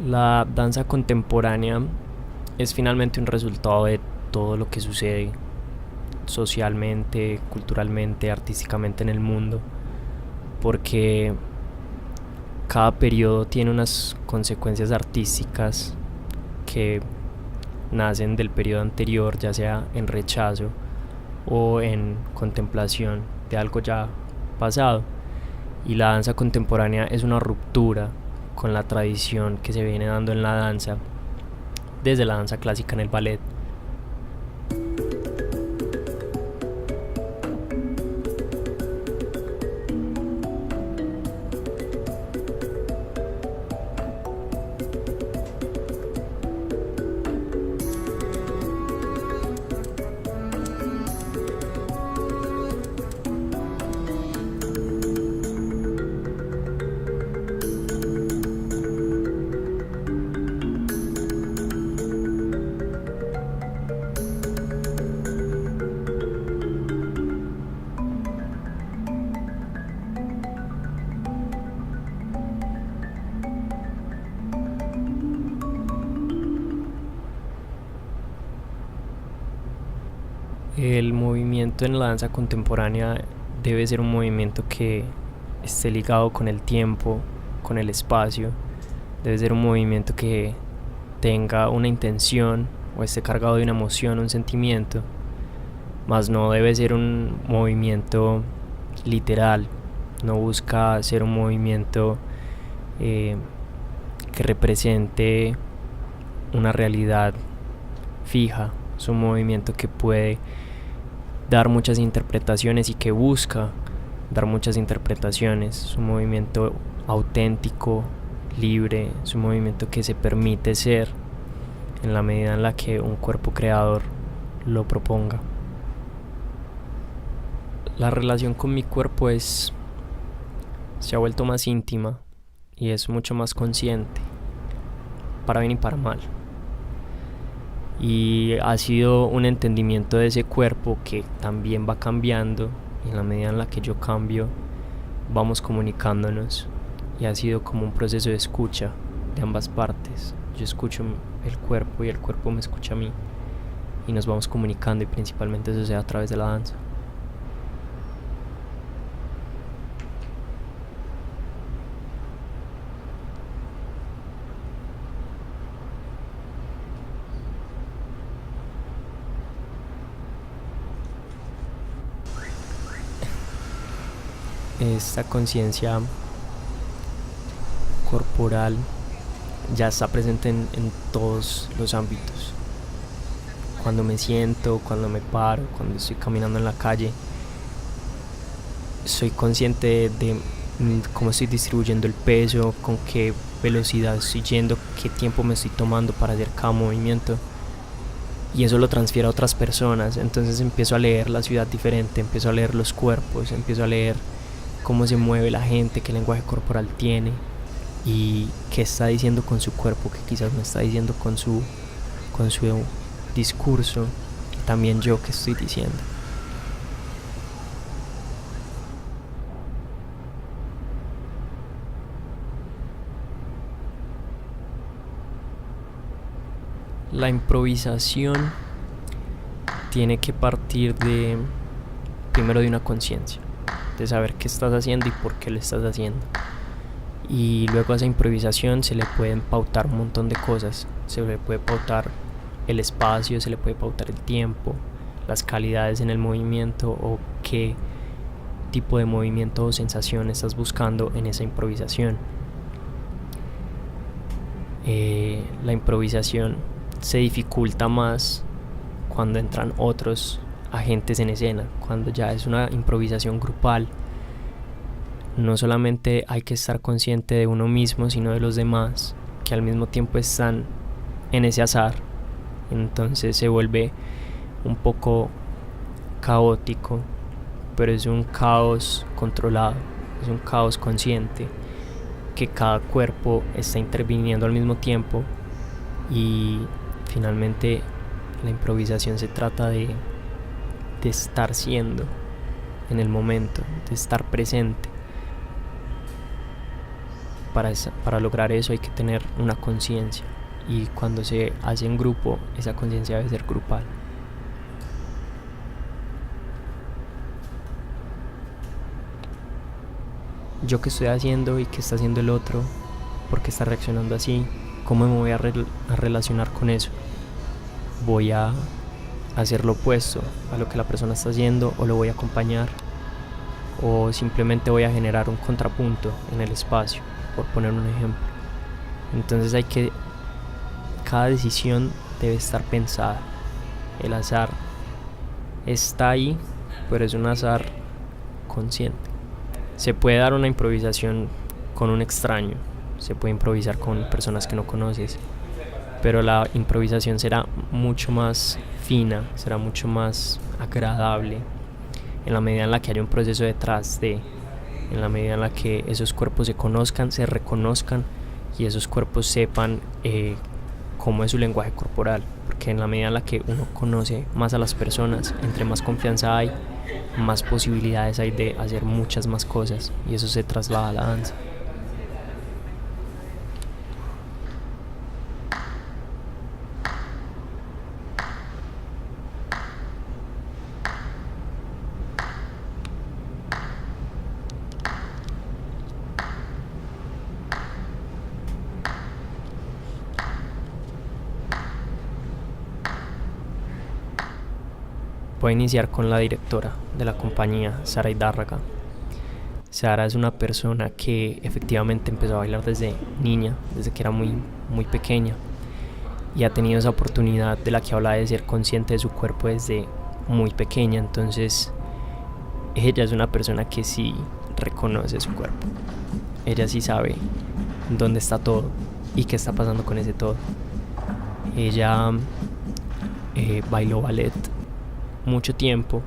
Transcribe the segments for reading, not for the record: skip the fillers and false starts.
La danza contemporánea es finalmente un resultado de todo lo que sucede socialmente, culturalmente, artísticamente en el mundo, porque cada periodo tiene unas consecuencias artísticas que nacen del periodo anterior, ya sea en rechazo o en contemplación de algo ya pasado. Y la danza contemporánea es una ruptura con la tradición que se viene dando en la danza, desde la danza clásica en el ballet. El movimiento en la danza contemporánea debe ser un movimiento que esté ligado con el tiempo, con el espacio. Debe ser un movimiento que tenga una intención o esté cargado de una emoción, un sentimiento. Mas no debe ser un movimiento literal. No busca ser un movimiento que represente una realidad fija. Es un movimiento que puede dar muchas interpretaciones y que busca dar muchas interpretaciones. Es un movimiento auténtico, libre, es un movimiento que se permite ser en la medida en la que un cuerpo creador lo proponga. La relación con mi cuerpo se ha vuelto más íntima y es mucho más consciente, para bien y para mal. Y ha sido un entendimiento de ese cuerpo que también va cambiando, y en la medida en la que yo cambio vamos comunicándonos, y ha sido como un proceso de escucha de ambas partes. Yo escucho el cuerpo y el cuerpo me escucha a mí, y nos vamos comunicando, y principalmente eso se da a través de la danza. Esta conciencia corporal ya está presente en todos los ámbitos. Cuando me siento, cuando me paro, cuando estoy caminando en la calle, soy consciente de cómo estoy distribuyendo el peso, con qué velocidad estoy yendo, qué tiempo me estoy tomando para hacer cada movimiento. Y eso lo transfiero a otras personas. Entonces empiezo a leer la ciudad diferente, empiezo a leer los cuerpos, empiezo a leer cómo se mueve la gente, qué lenguaje corporal tiene y qué está diciendo con su cuerpo, que quizás no está diciendo con su discurso. También yo qué estoy diciendo. La improvisación tiene que partir primero de una conciencia, de saber qué estás haciendo y por qué lo estás haciendo. Y luego a esa improvisación se le pueden pautar un montón de cosas. Se le puede pautar el espacio, se le puede pautar el tiempo, las calidades en el movimiento o qué tipo de movimiento o sensación estás buscando en esa improvisación. La improvisación se dificulta más cuando entran otros agentes en escena, cuando ya es una improvisación grupal. No solamente hay que estar consciente de uno mismo, sino de los demás, que al mismo tiempo están en ese azar. Entonces se vuelve un poco caótico, pero es un caos controlado, es un caos consciente, que cada cuerpo está interviniendo al mismo tiempo. Y finalmente la improvisación se trata de estar siendo en el momento, de estar presente. para lograr eso hay que tener una conciencia, y cuando se hace en grupo, esa conciencia debe ser grupal. Yo qué estoy haciendo y qué está haciendo el otro, por qué está reaccionando así, cómo me voy a relacionar con eso. Voy a hacer lo opuesto a lo que la persona está haciendo, o lo voy a acompañar, o simplemente voy a generar un contrapunto en el espacio, por poner un ejemplo. Entonces cada decisión debe estar pensada. El azar está ahí, pero es un azar consciente. Se puede dar una improvisación con un extraño, se puede improvisar con personas que no conoces, pero la improvisación será mucho más fina, será mucho más agradable en la medida en la que haya un proceso detrás en la medida en la que esos cuerpos se conozcan, se reconozcan, y esos cuerpos sepan cómo es su lenguaje corporal, porque en la medida en la que uno conoce más a las personas, entre más confianza hay, más posibilidades hay de hacer muchas más cosas, y eso se traslada a la danza. Voy a iniciar con la directora de la compañía, Sara Hidárraga. Sara es una persona que efectivamente empezó a bailar desde niña, desde que era muy, muy pequeña, y ha tenido esa oportunidad de la que habla, de ser consciente de su cuerpo desde muy pequeña. Entonces ella es una persona que sí reconoce su cuerpo. Ella sí sabe dónde está todo y qué está pasando con ese todo. Ella bailó ballet mucho tiempo,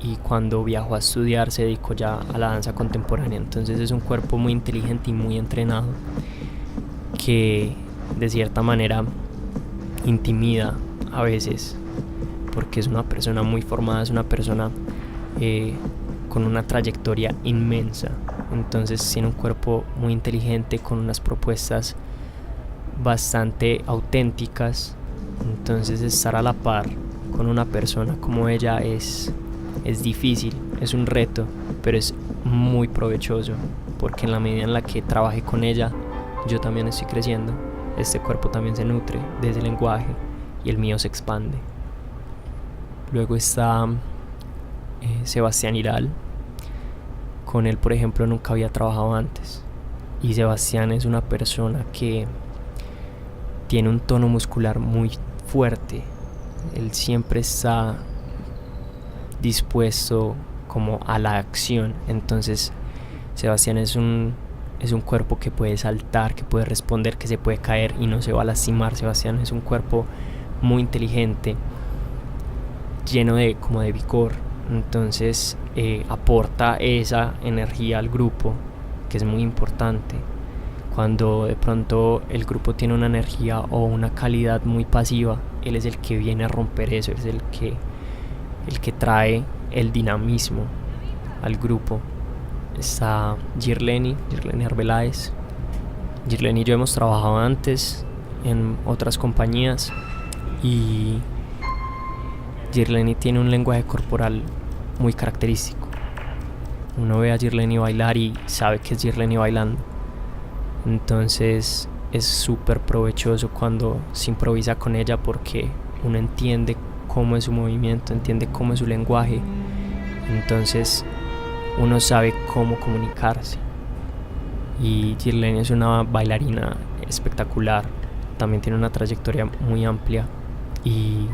y cuando viajó a estudiar se dedicó ya a la danza contemporánea. Entonces es un cuerpo muy inteligente y muy entrenado, que de cierta manera intimida a veces, porque es una persona muy formada, es una persona con una trayectoria inmensa. Entonces tiene un cuerpo muy inteligente, con unas propuestas bastante auténticas. Entonces estar a la par con una persona como ella es difícil, es un reto, pero es muy provechoso, porque en la medida en la que trabaje con ella, yo también estoy creciendo. Este cuerpo también se nutre de ese lenguaje, y el mío se expande. Luego está Sebastián Iral. Con él, por ejemplo, nunca había trabajado antes, y Sebastián es una persona que tiene un tono muscular muy fuerte. Él siempre está dispuesto como a la acción. Entonces Sebastián es un cuerpo que puede saltar, que puede responder, que se puede caer y no se va a lastimar. Sebastián es un cuerpo muy inteligente, lleno de vigor. Entonces aporta esa energía al grupo, que es muy importante. Cuando de pronto el grupo tiene una energía o una calidad muy pasiva, él es el que viene a romper eso, es el que trae el dinamismo al grupo. Está Girleni Arbeláez. Girleni y yo hemos trabajado antes en otras compañías, y Girleni tiene un lenguaje corporal muy característico. Uno ve a Girleni bailar y sabe que es Girleni bailando. Entonces es súper provechoso cuando se improvisa con ella, porque uno entiende cómo es su movimiento, entiende cómo es su lenguaje. Entonces uno sabe cómo comunicarse. Y Girleni es una bailarina espectacular, también tiene una trayectoria muy amplia, y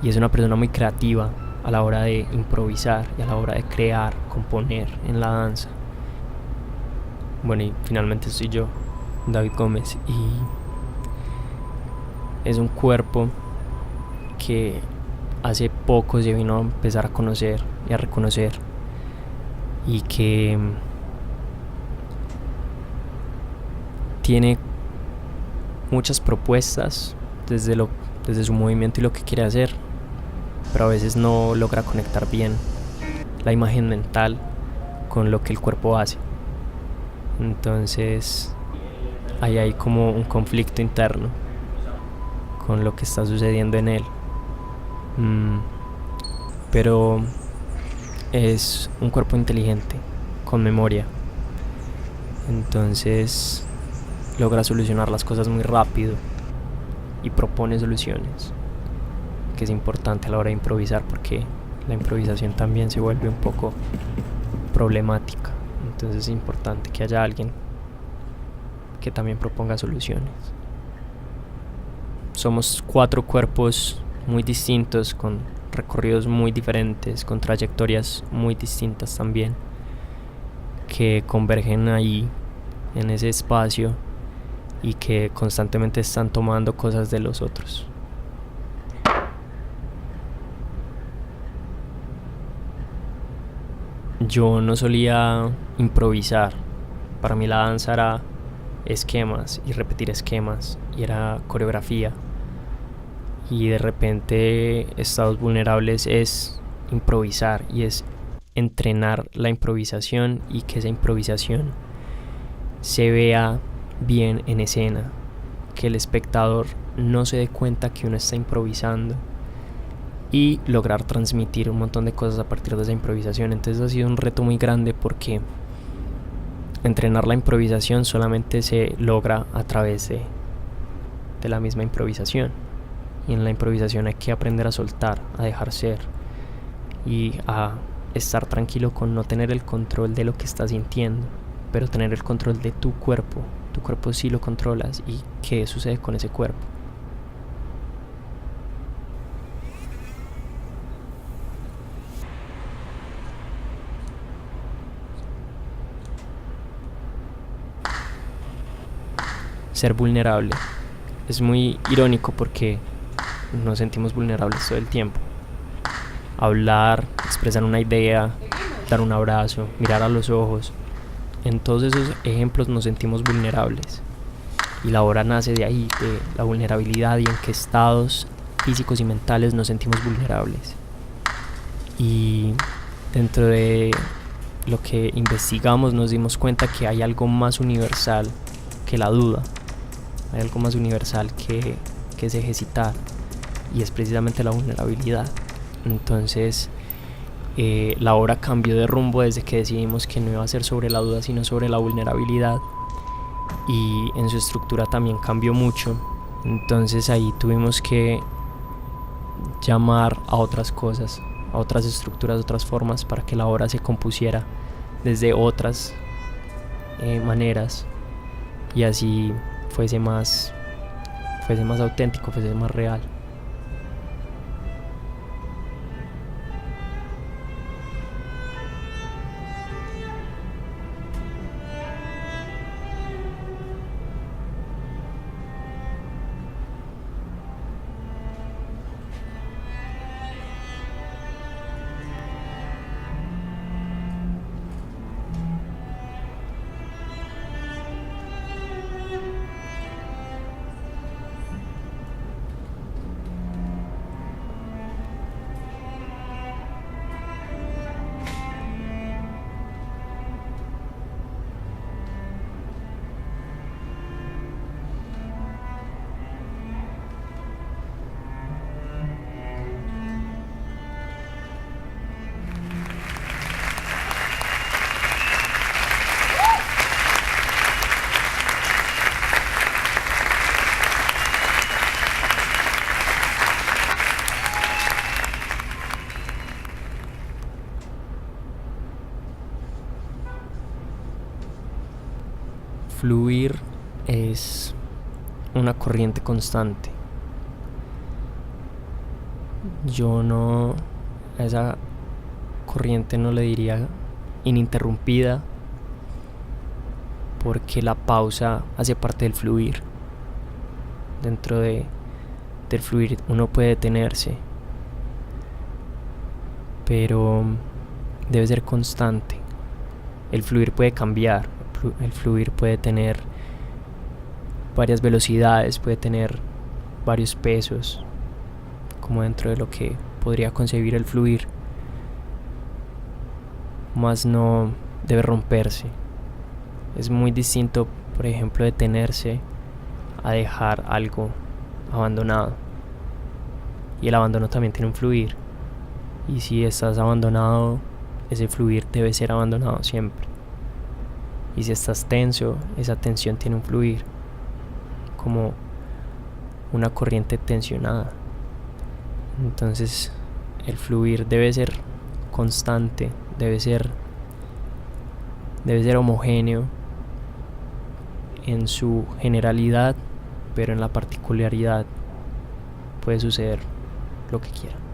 es una persona muy creativa a la hora de improvisar y a la hora de crear, componer en la danza. Bueno, y finalmente soy yo, David Gómez, y es un cuerpo que hace poco se vino a empezar a conocer y a reconocer, y que tiene muchas propuestas desde su movimiento y lo que quiere hacer, pero a veces no logra conectar bien la imagen mental con lo que el cuerpo hace. Entonces ahí hay como un conflicto interno con lo que está sucediendo en él. Pero es un cuerpo inteligente, con memoria. Entonces logra solucionar las cosas muy rápido y propone soluciones, que es importante a la hora de improvisar, porque la improvisación también se vuelve un poco problemática. Entonces es importante que haya alguien que también proponga soluciones. Somos 4 cuerpos muy distintos, con recorridos muy diferentes, con trayectorias muy distintas también, que convergen ahí en ese espacio y que constantemente están tomando cosas de los otros. Yo no solía improvisar. Para mí la danza era esquemas y repetir esquemas, y era coreografía. Y de repente estados vulnerables es improvisar, y es entrenar la improvisación y que esa improvisación se vea bien en escena, que el espectador no se dé cuenta que uno está improvisando, y lograr transmitir un montón de cosas a partir de esa improvisación. Entonces ha sido un reto muy grande, porque entrenar la improvisación solamente se logra a través de la misma improvisación, y en la improvisación hay que aprender a soltar, a dejar ser y a estar tranquilo con no tener el control de lo que estás sintiendo, pero tener el control de tu cuerpo. Tu cuerpo sí lo controlas, y qué sucede con ese cuerpo. Ser vulnerable es muy irónico, porque nos sentimos vulnerables todo el tiempo. Hablar, expresar una idea, dar un abrazo, mirar a los ojos, en todos esos ejemplos nos sentimos vulnerables. Y la obra nace de ahí, de la vulnerabilidad, y en qué estados físicos y mentales nos sentimos vulnerables. Y dentro de lo que investigamos nos dimos cuenta que hay algo más universal que la duda. Hay algo más universal que es ejercitar, y es precisamente la vulnerabilidad. Entonces la obra cambió de rumbo desde que decidimos que no iba a ser sobre la duda, sino sobre la vulnerabilidad, y en su estructura también cambió mucho. Entonces ahí tuvimos que llamar a otras cosas, a otras estructuras, otras formas, para que la obra se compusiera desde otras maneras, y así fuese más auténtico, fuese más real. Fluir es una corriente constante. Yo no, a esa corriente no le diría ininterrumpida, porque la pausa hace parte del fluir. Dentro del fluir uno puede detenerse, pero debe ser constante. El fluir puede cambiar, el fluir puede tener varias velocidades, puede tener varios pesos, como dentro de lo que podría concebir el fluir, mas no debe romperse. Es muy distinto por ejemplo, detenerse a dejar algo abandonado. Y el abandono también tiene un fluir. Y si estás abandonado, ese fluir debe ser abandonado siempre. Y si estás tenso, esa tensión tiene un fluir, como una corriente tensionada. Entonces el fluir debe ser constante, debe ser homogéneo en su generalidad, pero en la particularidad puede suceder lo que quiera.